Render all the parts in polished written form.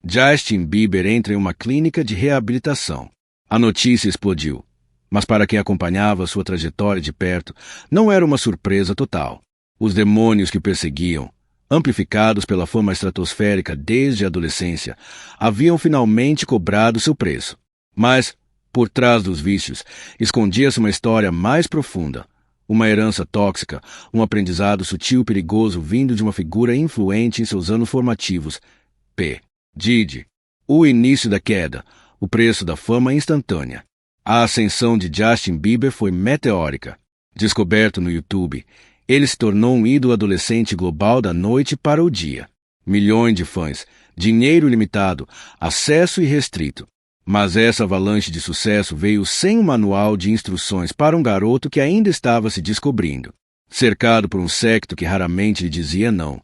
Justin Bieber entra em uma clínica de reabilitação. A notícia explodiu, mas para quem acompanhava sua trajetória de perto, não era uma surpresa total. Os demônios que o perseguiam, amplificados pela fama estratosférica desde a adolescência, haviam finalmente cobrado seu preço. Mas, por trás dos vícios, escondia-se uma história mais profunda. Uma herança tóxica, um aprendizado sutil e perigoso vindo de uma figura influente em seus anos formativos. P. Diddy. O início da queda, o preço da fama instantânea. A ascensão de Justin Bieber foi meteórica. Descoberto no YouTube, ele se tornou um ídolo adolescente global da noite para o dia. Milhões de fãs, dinheiro ilimitado, acesso irrestrito. Mas essa avalanche de sucesso veio sem um manual de instruções para um garoto que ainda estava se descobrindo. Cercado por um séquito que raramente lhe dizia não.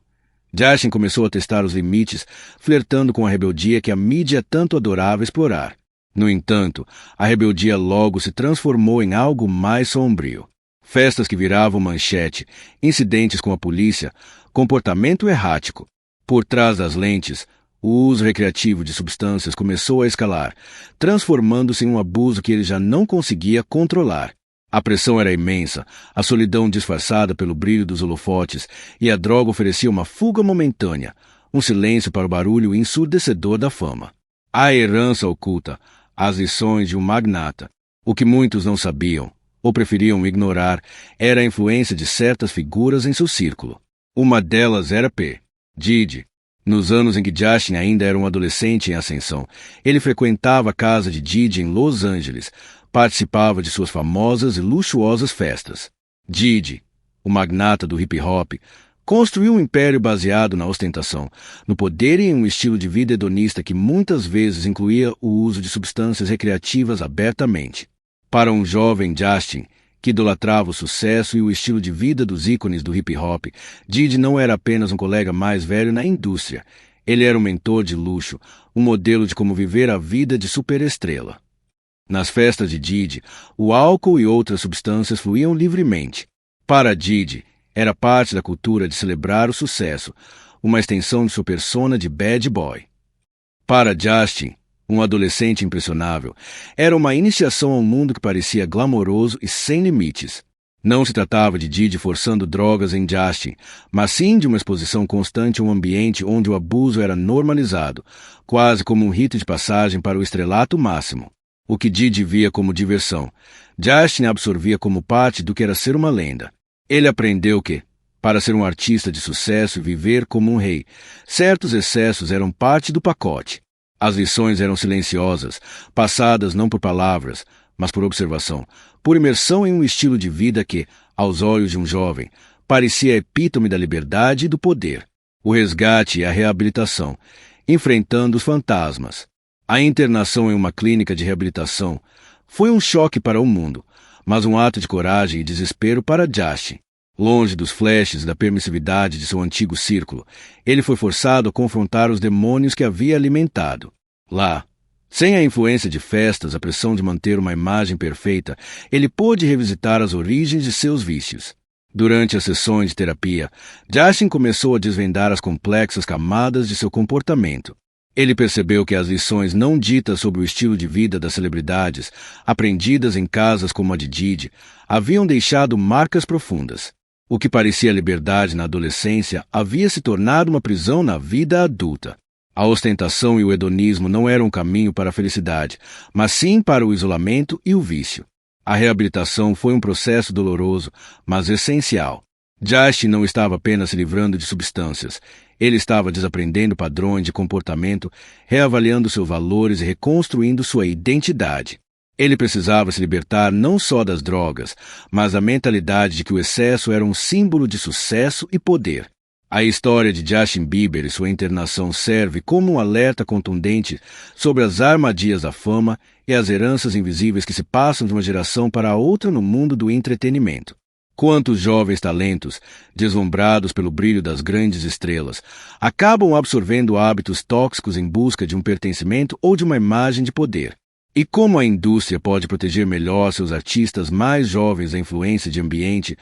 Justin começou a testar os limites, flertando com a rebeldia que a mídia tanto adorava explorar. No entanto, a rebeldia logo se transformou em algo mais sombrio. Festas que viravam manchete, incidentes com a polícia, comportamento errático. Por trás das lentes, o uso recreativo de substâncias começou a escalar, transformando-se em um abuso que ele já não conseguia controlar. A pressão era imensa, a solidão disfarçada pelo brilho dos holofotes, e a droga oferecia uma fuga momentânea, um silêncio para o barulho ensurdecedor da fama. A herança oculta, as lições de um magnata. O que muitos não sabiam, ou preferiam ignorar, era a influência de certas figuras em seu círculo. Uma delas era P. Diddy. Nos anos em que Justin ainda era um adolescente em ascensão, ele frequentava a casa de Diddy em Los Angeles, participava de suas famosas e luxuosas festas. Diddy, o magnata do hip-hop, construiu um império baseado na ostentação, no poder e em um estilo de vida hedonista que muitas vezes incluía o uso de substâncias recreativas abertamente. Para um jovem Justin, que idolatrava o sucesso e o estilo de vida dos ícones do hip-hop, Diddy não era apenas um colega mais velho na indústria. Ele era um mentor de luxo, um modelo de como viver a vida de superestrela. Nas festas de Diddy, o álcool e outras substâncias fluíam livremente. Para Diddy, era parte da cultura de celebrar o sucesso, uma extensão de sua persona de bad boy. Para Justin, um adolescente impressionável, era uma iniciação a um mundo que parecia glamouroso e sem limites. Não se tratava de Diddy forçando drogas em Justin, mas sim de uma exposição constante a um ambiente onde o abuso era normalizado, quase como um rito de passagem para o estrelato máximo. O que Diddy via como diversão, Justin absorvia como parte do que era ser uma lenda. Ele aprendeu que, para ser um artista de sucesso e viver como um rei, certos excessos eram parte do pacote. As lições eram silenciosas, passadas não por palavras, mas por observação, por imersão em um estilo de vida que, aos olhos de um jovem, parecia a epítome da liberdade e do poder. O resgate e a reabilitação, enfrentando os fantasmas. A internação em uma clínica de reabilitação foi um choque para o mundo, mas um ato de coragem e desespero para Justin. Longe dos flashes da permissividade de seu antigo círculo, ele foi forçado a confrontar os demônios que havia alimentado. Lá, sem a influência de festas, a pressão de manter uma imagem perfeita, ele pôde revisitar as origens de seus vícios. Durante as sessões de terapia, Justin começou a desvendar as complexas camadas de seu comportamento. Ele percebeu que as lições não ditas sobre o estilo de vida das celebridades, aprendidas em casas como a de Diddy, haviam deixado marcas profundas. O que parecia liberdade na adolescência havia se tornado uma prisão na vida adulta. A ostentação e o hedonismo não eram um caminho para a felicidade, mas sim para o isolamento e o vício. A reabilitação foi um processo doloroso, mas essencial. Justin não estava apenas se livrando de substâncias. Ele estava desaprendendo padrões de comportamento, reavaliando seus valores e reconstruindo sua identidade. Ele precisava se libertar não só das drogas, mas da mentalidade de que o excesso era um símbolo de sucesso e poder. A história de Justin Bieber e sua internação serve como um alerta contundente sobre as armadilhas da fama e as heranças invisíveis que se passam de uma geração para a outra no mundo do entretenimento. Quantos jovens talentos, deslumbrados pelo brilho das grandes estrelas, acabam absorvendo hábitos tóxicos em busca de um pertencimento ou de uma imagem de poder? E como a indústria pode proteger melhor seus artistas mais jovens da influência de ambiente,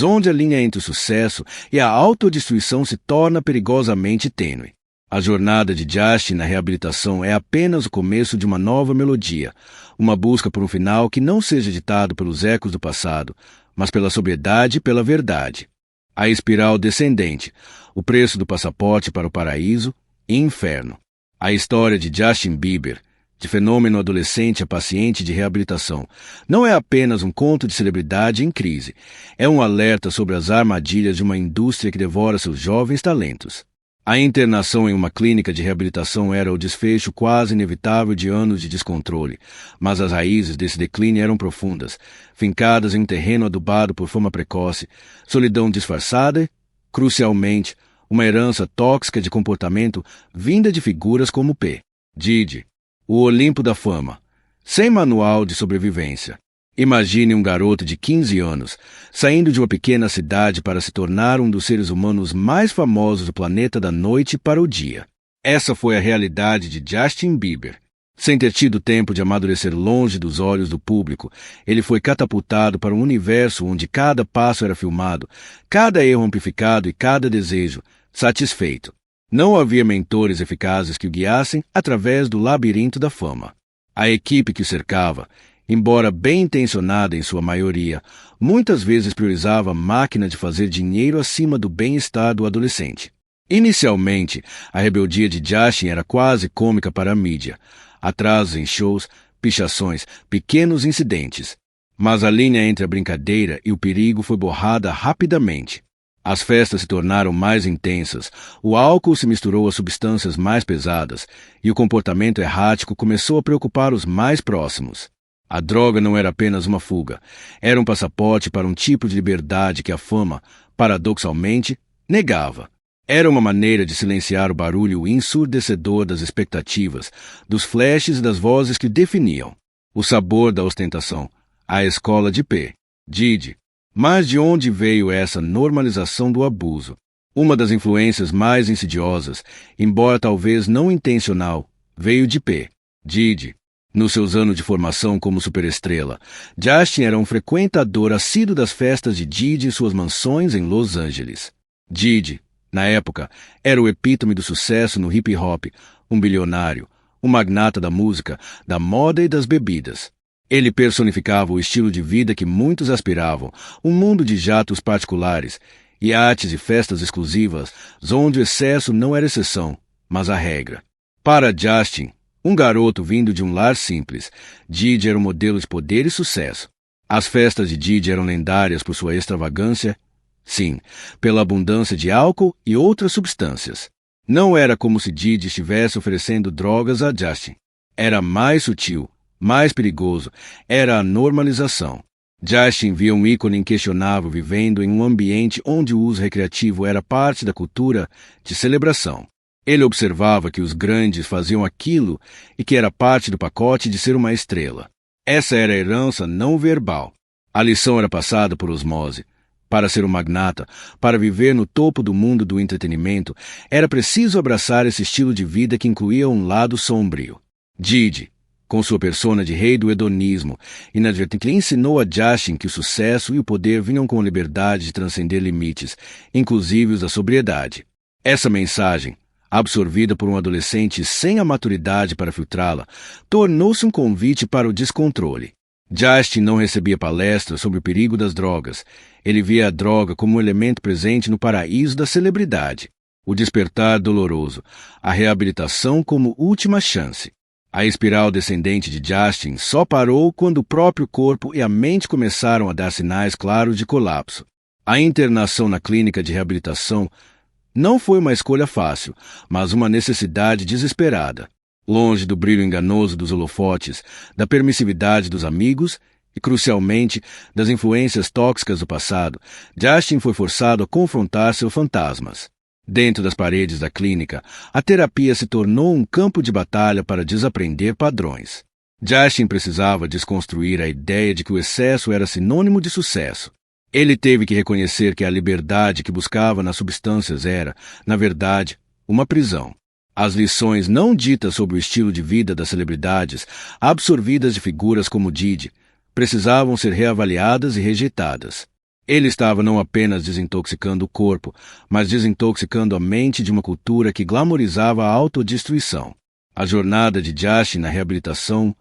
onde a linha entre o sucesso e a autodestruição se torna perigosamente tênue? A jornada de Justin na reabilitação é apenas o começo de uma nova melodia, uma busca por um final que não seja ditado pelos ecos do passado, mas pela sobriedade e pela verdade. A espiral descendente, o preço do passaporte para o paraíso e inferno. A história de Justin Bieber, de fenômeno adolescente a paciente de reabilitação, não é apenas um conto de celebridade em crise, é um alerta sobre as armadilhas de uma indústria que devora seus jovens talentos. A internação em uma clínica de reabilitação era o desfecho quase inevitável de anos de descontrole, mas as raízes desse declínio eram profundas, fincadas em um terreno adubado por fama precoce, solidão disfarçada e, crucialmente, uma herança tóxica de comportamento vinda de figuras como P. Diddy, o Olimpo da fama, sem manual de sobrevivência. Imagine um garoto de 15 anos, saindo de uma pequena cidade para se tornar um dos seres humanos mais famosos do planeta da noite para o dia. Essa foi a realidade de Justin Bieber. Sem ter tido tempo de amadurecer longe dos olhos do público, ele foi catapultado para um universo onde cada passo era filmado, cada erro amplificado e cada desejo satisfeito. Não havia mentores eficazes que o guiassem através do labirinto da fama. A equipe que o cercava, embora bem intencionada em sua maioria, muitas vezes priorizava a máquina de fazer dinheiro acima do bem-estar do adolescente. Inicialmente, a rebeldia de Justin era quase cômica para a mídia. Atrasos em shows, pichações, pequenos incidentes. Mas a linha entre a brincadeira e o perigo foi borrada rapidamente. As festas se tornaram mais intensas, o álcool se misturou às substâncias mais pesadas e o comportamento errático começou a preocupar os mais próximos. A droga não era apenas uma fuga, era um passaporte para um tipo de liberdade que a fama, paradoxalmente, negava. Era uma maneira de silenciar o barulho ensurdecedor das expectativas, dos flashes e das vozes que o definiam. O sabor da ostentação, a escola de P. Diddy. Mas de onde veio essa normalização do abuso? Uma das influências mais insidiosas, embora talvez não intencional, veio de P. Diddy. Nos seus anos de formação como superestrela, Justin era um frequentador assíduo das festas de Diddy em suas mansões em Los Angeles. Diddy, na época, era o epítome do sucesso no hip-hop, um bilionário, um magnata da música, da moda e das bebidas. Ele personificava o estilo de vida que muitos aspiravam, um mundo de jatos particulares, iates e festas exclusivas, onde o excesso não era exceção, mas a regra. Para Justin, um garoto vindo de um lar simples, Diddy era um modelo de poder e sucesso. As festas de Diddy eram lendárias por sua extravagância, sim, pela abundância de álcool e outras substâncias. Não era como se Diddy estivesse oferecendo drogas a Justin. Era mais sutil, mais perigoso, era a normalização. Justin via um ícone inquestionável vivendo em um ambiente onde o uso recreativo era parte da cultura de celebração. Ele observava que os grandes faziam aquilo e que era parte do pacote de ser uma estrela. Essa era a herança não verbal. A lição era passada por osmose. Para ser um magnata, para viver no topo do mundo do entretenimento, era preciso abraçar esse estilo de vida que incluía um lado sombrio. Diddy, com sua persona de rei do hedonismo, inadvertidamente ensinou a Justin que o sucesso e o poder vinham com a liberdade de transcender limites, inclusive os da sobriedade. Essa mensagem, absorvida por um adolescente sem a maturidade para filtrá-la, tornou-se um convite para o descontrole. Justin não recebia palestras sobre o perigo das drogas. Ele via a droga como um elemento presente no paraíso da celebridade. O despertar doloroso, a reabilitação como última chance. A espiral descendente de Justin só parou quando o próprio corpo e a mente começaram a dar sinais claros de colapso. A internação na clínica de reabilitação não foi uma escolha fácil, mas uma necessidade desesperada. Longe do brilho enganoso dos holofotes, da permissividade dos amigos e, crucialmente, das influências tóxicas do passado, Justin foi forçado a confrontar seus fantasmas. Dentro das paredes da clínica, a terapia se tornou um campo de batalha para desaprender padrões. Justin precisava desconstruir a ideia de que o excesso era sinônimo de sucesso. Ele teve que reconhecer que a liberdade que buscava nas substâncias era, na verdade, uma prisão. As lições não ditas sobre o estilo de vida das celebridades, absorvidas de figuras como Diddy, precisavam ser reavaliadas e rejeitadas. Ele estava não apenas desintoxicando o corpo, mas desintoxicando a mente de uma cultura que glamorizava a autodestruição. A jornada de Justin na reabilitação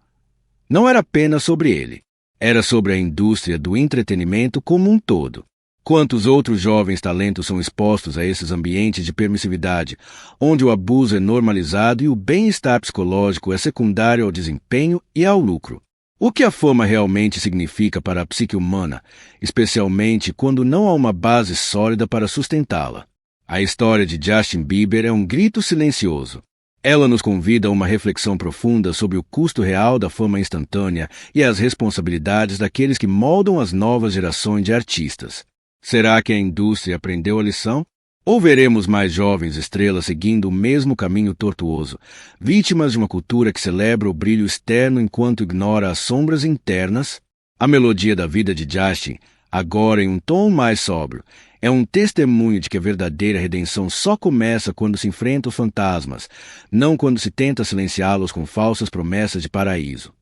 não era apenas sobre ele. Era sobre a indústria do entretenimento como um todo. Quantos outros jovens talentos são expostos a esses ambientes de permissividade, onde o abuso é normalizado e o bem-estar psicológico é secundário ao desempenho e ao lucro? O que a fama realmente significa para a psique humana, especialmente quando não há uma base sólida para sustentá-la? A história de Justin Bieber é um grito silencioso. Ela nos convida a uma reflexão profunda sobre o custo real da fama instantânea e as responsabilidades daqueles que moldam as novas gerações de artistas. Será que a indústria aprendeu a lição? Ou veremos mais jovens estrelas seguindo o mesmo caminho tortuoso, vítimas de uma cultura que celebra o brilho externo enquanto ignora as sombras internas? A melodia da vida de Justin, agora em um tom mais sóbrio, é um testemunho de que a verdadeira redenção só começa quando se enfrenta os fantasmas, não quando se tenta silenciá-los com falsas promessas de paraíso.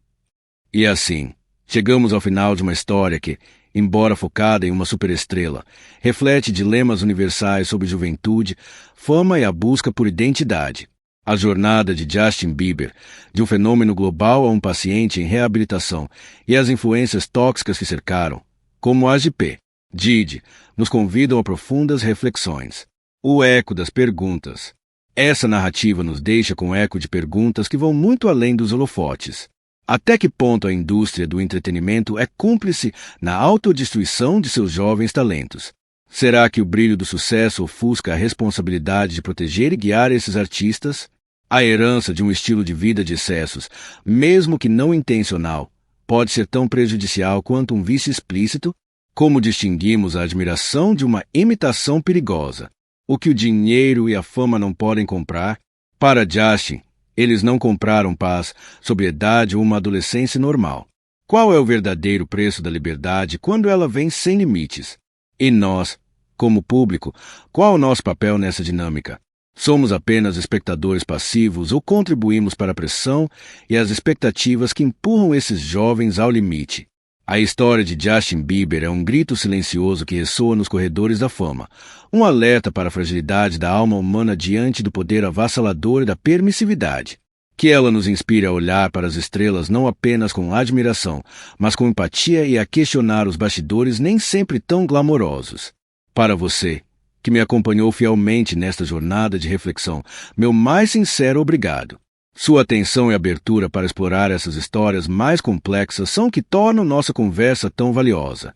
E assim, chegamos ao final de uma história que, embora focada em uma superestrela, reflete dilemas universais sobre juventude, fama e a busca por identidade. A jornada de Justin Bieber, de um fenômeno global a um paciente em reabilitação, e as influências tóxicas que cercaram, como as de P. Diddy, nos convidam a profundas reflexões. O eco das perguntas. Essa narrativa nos deixa com eco de perguntas que vão muito além dos holofotes. Até que ponto a indústria do entretenimento é cúmplice na autodestruição de seus jovens talentos? Será que o brilho do sucesso ofusca a responsabilidade de proteger e guiar esses artistas? A herança de um estilo de vida de excessos, mesmo que não intencional, pode ser tão prejudicial quanto um vício explícito? Como distinguimos a admiração de uma imitação perigosa? O que o dinheiro e a fama não podem comprar? Para Justin, eles não compraram paz, sobriedade ou uma adolescência normal. Qual é o verdadeiro preço da liberdade quando ela vem sem limites? E nós, como público, qual é o nosso papel nessa dinâmica? Somos apenas espectadores passivos ou contribuímos para a pressão e as expectativas que empurram esses jovens ao limite? A história de Justin Bieber é um grito silencioso que ressoa nos corredores da fama, um alerta para a fragilidade da alma humana diante do poder avassalador e da permissividade. Que ela nos inspire a olhar para as estrelas não apenas com admiração, mas com empatia e a questionar os bastidores nem sempre tão glamourosos. Para você, que me acompanhou fielmente nesta jornada de reflexão, meu mais sincero obrigado. Sua atenção e abertura para explorar essas histórias mais complexas são o que tornam nossa conversa tão valiosa.